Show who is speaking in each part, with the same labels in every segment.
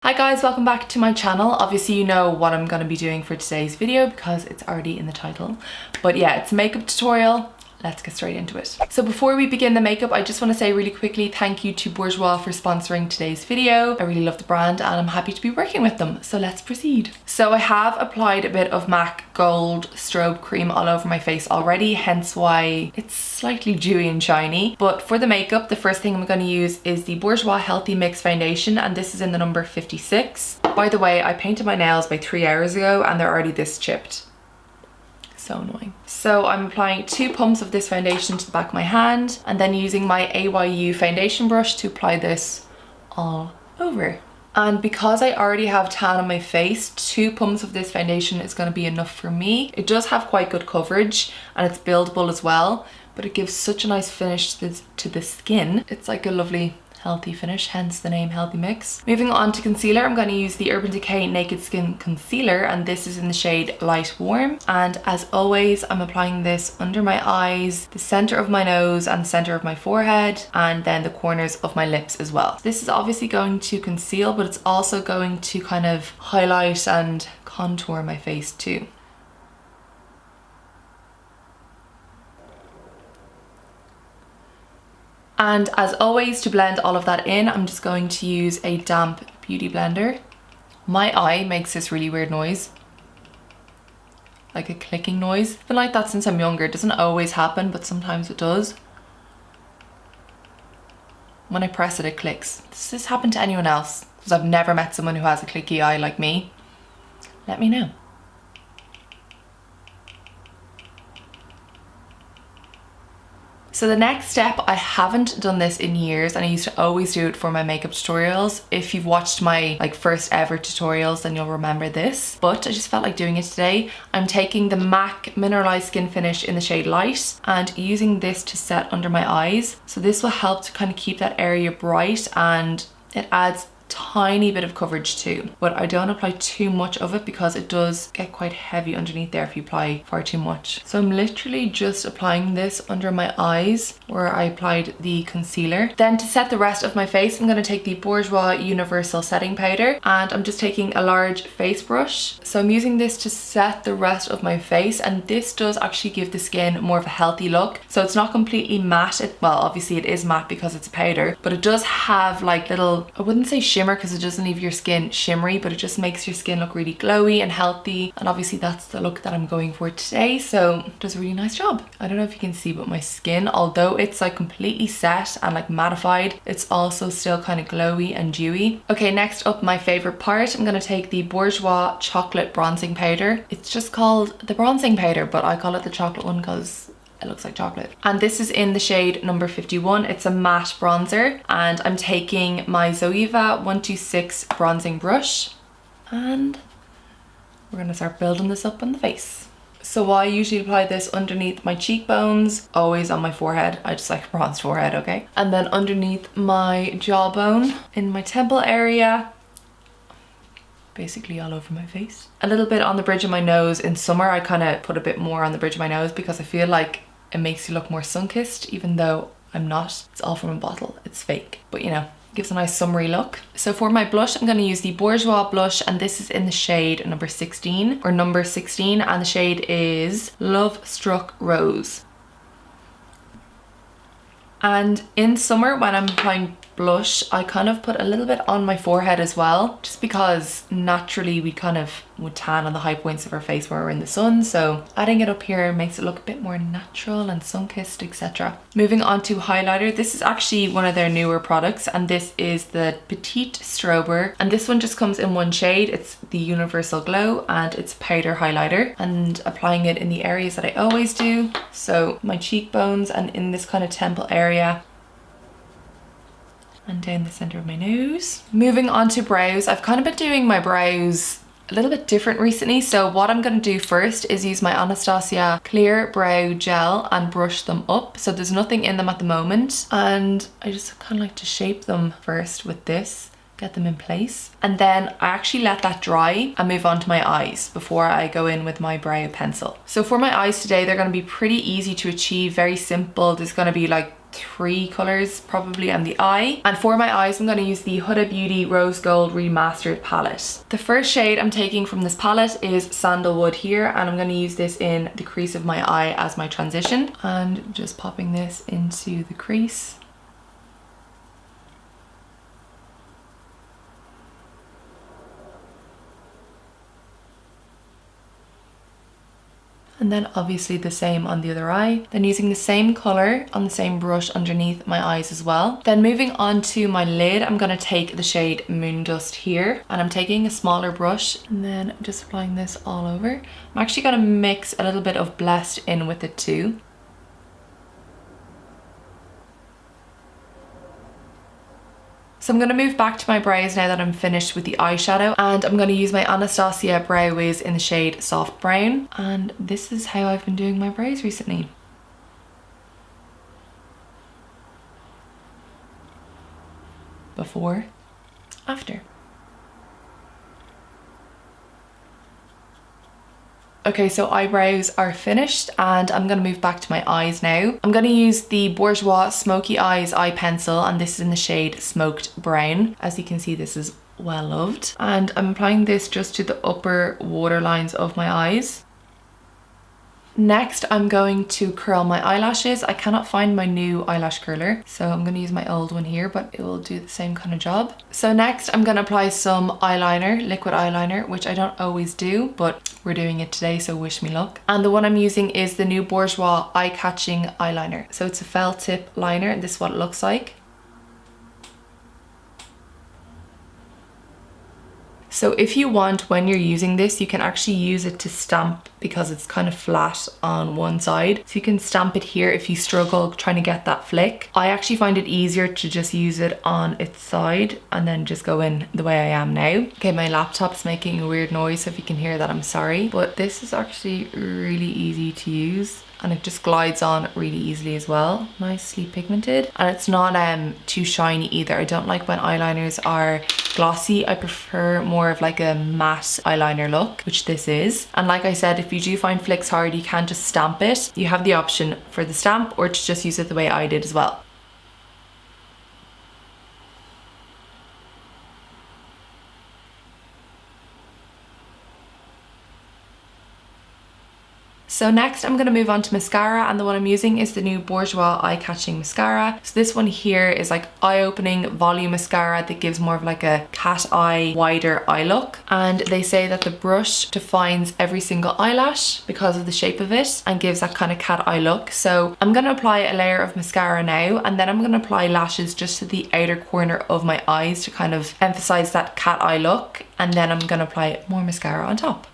Speaker 1: Hi guys, welcome back to my channel. Obviously you know what I'm going to be doing for today's video because it's already in the title. But yeah, it's a makeup tutorial. Let's get straight into it. So before we begin the makeup, I just want to say really quickly thank you to Bourjois for sponsoring today's video. I really love the brand and I'm happy to be working with them. So let's proceed. So I have applied a bit of MAC Gold Strobe cream all over my face already, hence why it's slightly dewy and shiny. But for the makeup, the first thing I'm going to use is the Bourjois Healthy Mix Foundation, and this is in the number 56. By the way, I painted my nails by 3 hours ago and they're already this chipped. So annoying. So I'm applying 2 pumps of this foundation to the back of my hand and then using my AYU foundation brush to apply this all over. And because I already have tan on my face, 2 pumps of this foundation is going to be enough for me. It does have quite good coverage and it's buildable as well, but it gives such a nice finish to the skin. It's like a lovely healthy finish, hence the name Healthy Mix. Moving on to concealer, I'm going to use the Urban Decay Naked Skin Concealer, and this is in the shade Light Warm. And as always, I'm applying this under my eyes, the center of my nose and the center of my forehead, and then the corners of my lips as well. This is obviously going to conceal, but it's also going to kind of highlight and contour my face too. And as always, to blend all of that in, I'm just going to use a damp beauty blender. My eye makes this really weird noise, like a clicking noise. I've been like that since I'm younger. It doesn't always happen, but sometimes it does. When I press it, it clicks. Does this happen to anyone else? Because I've never met someone who has a clicky eye like me. Let me know. So the next step, I haven't done this in years and I used to always do it for my makeup tutorials. If you've watched my first ever tutorials, then you'll remember this, but I just felt like doing it today. I'm taking the MAC Mineralized Skin Finish in the shade Light and using this to set under my eyes. So this will help to kind of keep that area bright and it adds tiny bit of coverage too, but I don't apply too much of it because it does get quite heavy underneath there if you apply far too much. So I'm literally just applying this under my eyes where I applied the concealer. Then to set the rest of my face, I'm going to take the Bourjois Universal Setting Powder and I'm just taking a large face brush. So I'm using this to set the rest of my face, and this does actually give the skin more of a healthy look. So it's not completely matte. Well, obviously it is matte because it's a powder, but it does have like little, I wouldn't say shimmer because it doesn't leave your skin shimmery, but it just makes your skin look really glowy and healthy, and obviously that's the look that I'm going for today, so it does a really nice job. I don't know if you can see, but my skin, although it's like completely set and like mattified, it's also still kind of glowy and dewy. Okay, next up, my favorite part, I'm going to take the Bourjois Chocolate Bronzing Powder. It's just called the bronzing powder, but I call it the chocolate one because it looks like chocolate. And this is in the shade number 51. It's a matte bronzer and I'm taking my Zoeva 126 bronzing brush and we're gonna start building this up on the face. So I usually apply this underneath my cheekbones, always on my forehead. I just like a bronzed forehead, okay? And then underneath my jawbone, in my temple area, basically all over my face. A little bit on the bridge of my nose. In summer I kind of put a bit more on the bridge of my nose because I feel like it makes you look more sun-kissed, even though I'm not. It's all from a bottle, it's fake, but you know, it gives a nice summery look. So for my blush, I'm going to use the Bourjois blush, and this is in the shade number 16, and the shade is Love Struck Rose. And in summer when I'm applying blush, I kind of put a little bit on my forehead as well, just because naturally we kind of would tan on the high points of our face when we're in the sun, so adding it up here makes it look a bit more natural and sun-kissed, etc. Moving on to highlighter, this is actually one of their newer products and this is the Petit Strober, and this one just comes in one shade. It's the Universal Glow and it's powder highlighter, and applying it in the areas that I always do, so my cheekbones and in this kind of temple area and down the center of my nose. Moving on to brows, I've kind of been doing my brows a little bit different recently, so what I'm going to do first is use my Anastasia clear brow gel and brush them up. So there's nothing in them at the moment and I just kind of like to shape them first with this, get them in place, and then I actually let that dry and move on to my eyes before I go in with my brow pencil. So for my eyes today, they're going to be pretty easy to achieve, very simple. There's going to be like 3 colors probably on the eye. And for my eyes, I'm going to use the Huda Beauty Rose Gold Remastered palette. The first shade I'm taking from this palette is Sandalwood here, and I'm going to use this in the crease of my eye as my transition, and just popping this into the crease. And then obviously the same on the other eye. Then using the same color on the same brush underneath my eyes as well. Then moving on to my lid, I'm gonna take the shade Moon Dust here, and I'm taking a smaller brush and then just applying this all over. I'm actually gonna mix a little bit of Blessed in with it too. So I'm going to move back to my brows now that I'm finished with the eyeshadow, and I'm going to use my Anastasia Brow Wiz in the shade Soft Brown, and this is how I've been doing my brows recently. Before, after. Okay, so eyebrows are finished and I'm gonna move back to my eyes now. I'm gonna use the Bourjois Smoky Eyes eye pencil, and this is in the shade Smoked Brown. As you can see, this is well loved. And I'm applying this just to the upper waterlines of my eyes. Next, I'm going to curl my eyelashes. I cannot find my new eyelash curler, so I'm going to use my old one here, but it will do the same kind of job. So next, I'm going to apply some eyeliner, liquid eyeliner, which I don't always do, but we're doing it today, so wish me luck. And the one I'm using is the new Bourjois eye-catching eyeliner. So it's a felt tip liner, and this is what it looks like. So if you want, when you're using this, you can actually use it to stamp because it's kind of flat on one side. So you can stamp it here if you struggle trying to get that flick. I actually find it easier to just use it on its side and then just go in the way I am now. Okay, my laptop's making a weird noise, so if you can hear that, I'm sorry. But this is actually really easy to use, and it just glides on really easily as well. Nicely pigmented, and it's not too shiny either. I don't like when eyeliners are glossy. I prefer more of like a matte eyeliner look, which this is. And like I said, if you do find flicks hard, you can just stamp it. You have the option for the stamp or to just use it the way I did as well. So next I'm going to move on to mascara, and the one I'm using is the new Bourjois Eye Catching Mascara. So this one here is like eye-opening volume mascara that gives more of like a cat eye, wider eye look. And they say that the brush defines every single eyelash because of the shape of it and gives that kind of cat eye look. So I'm going to apply a layer of mascara now, and then I'm going to apply lashes just to the outer corner of my eyes to kind of emphasize that cat eye look. And then I'm going to apply more mascara on top.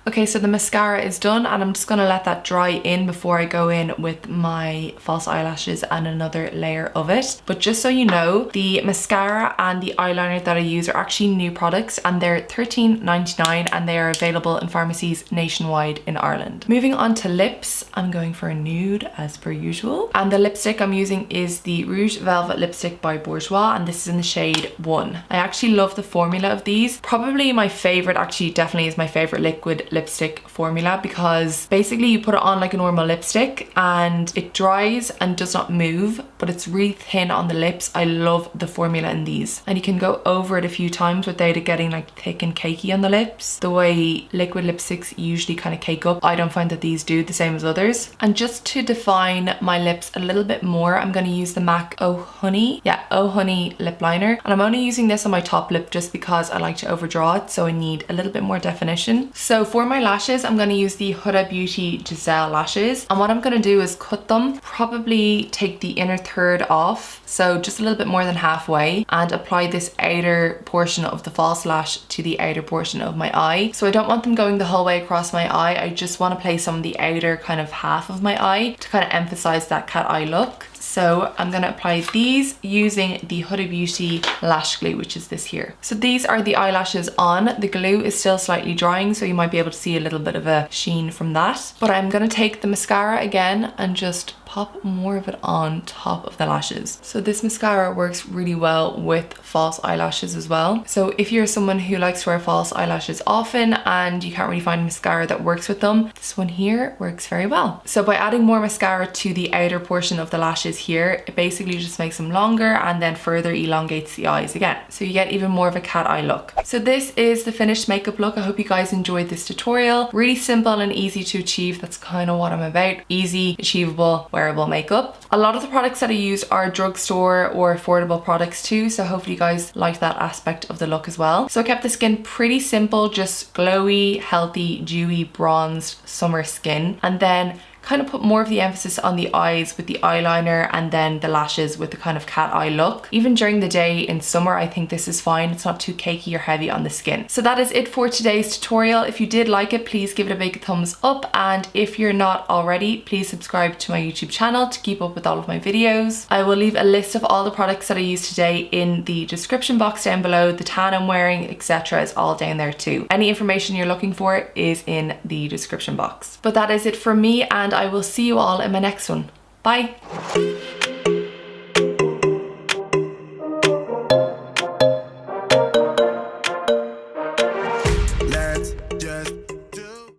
Speaker 1: Okay, so the mascara is done, and I'm just gonna let that dry in before I go in with my false eyelashes and another layer of it. But just so you know, the mascara and the eyeliner that I use are actually new products, and they're $13.99, and they are available in pharmacies nationwide in Ireland. Moving on to lips, I'm going for a nude as per usual. And the lipstick I'm using is the Rouge Velvet Lipstick by Bourjois, and this is in the shade 1. I actually love the formula of these. Probably my favorite, actually definitely is my favorite liquid lipstick formula, because basically you put it on like a normal lipstick and it dries and does not move, but it's really thin on the lips. I love the formula in these, and you can go over it a few times without it getting like thick and cakey on the lips the way liquid lipsticks usually kind of cake up. I don't find that these do the same as others. And just to define my lips a little bit more, I'm going to use the MAC Oh Honey lip liner, and I'm only using this on my top lip just because I like to overdraw it, so I need a little bit more definition. So for my lashes, I'm going to use the Huda Beauty Giselle lashes, and what I'm going to do is cut them, probably take the inner third off, so just a little bit more than halfway, and apply this outer portion of the false lash to the outer portion of my eye. So I don't want them going the whole way across my eye, I just want to place on the outer kind of half of my eye to kind of emphasize that cat eye look. So I'm going to apply these using the Huda Beauty lash glue, which is this here. So these are the eyelashes on. The glue is still slightly drying, so you might be able to see a little bit of a sheen from that. But I'm going to take the mascara again and just pop more of it on top of the lashes. So this mascara works really well with false eyelashes as well. So if you're someone who likes to wear false eyelashes often and you can't really find mascara that works with them, this one here works very well. So by adding more mascara to the outer portion of the lashes here, it basically just makes them longer and then further elongates the eyes again. So you get even more of a cat eye look. So this is the finished makeup look. I hope you guys enjoyed this tutorial. Really simple and easy to achieve. That's kind of what I'm about. Easy, achievable, wearable makeup. A lot of the products that I use are drugstore or affordable products too, so hopefully you guys like that aspect of the look as well. So I kept the skin pretty simple, just glowy, healthy, dewy, bronzed summer skin, and then kind of put more of the emphasis on the eyes with the eyeliner and then the lashes with the kind of cat eye look. Even during the day in summer, I think this is fine. It's not too cakey or heavy on the skin. So that is it for today's tutorial. If you did like it, please give it a big thumbs up. And if you're not already, please subscribe to my YouTube channel to keep up with all of my videos. I will leave a list of all the products that I used today in the description box down below. The tan I'm wearing, etc. is all down there too. Any information you're looking for is in the description box. But that is it from me, and I will see you all in my next one. Bye!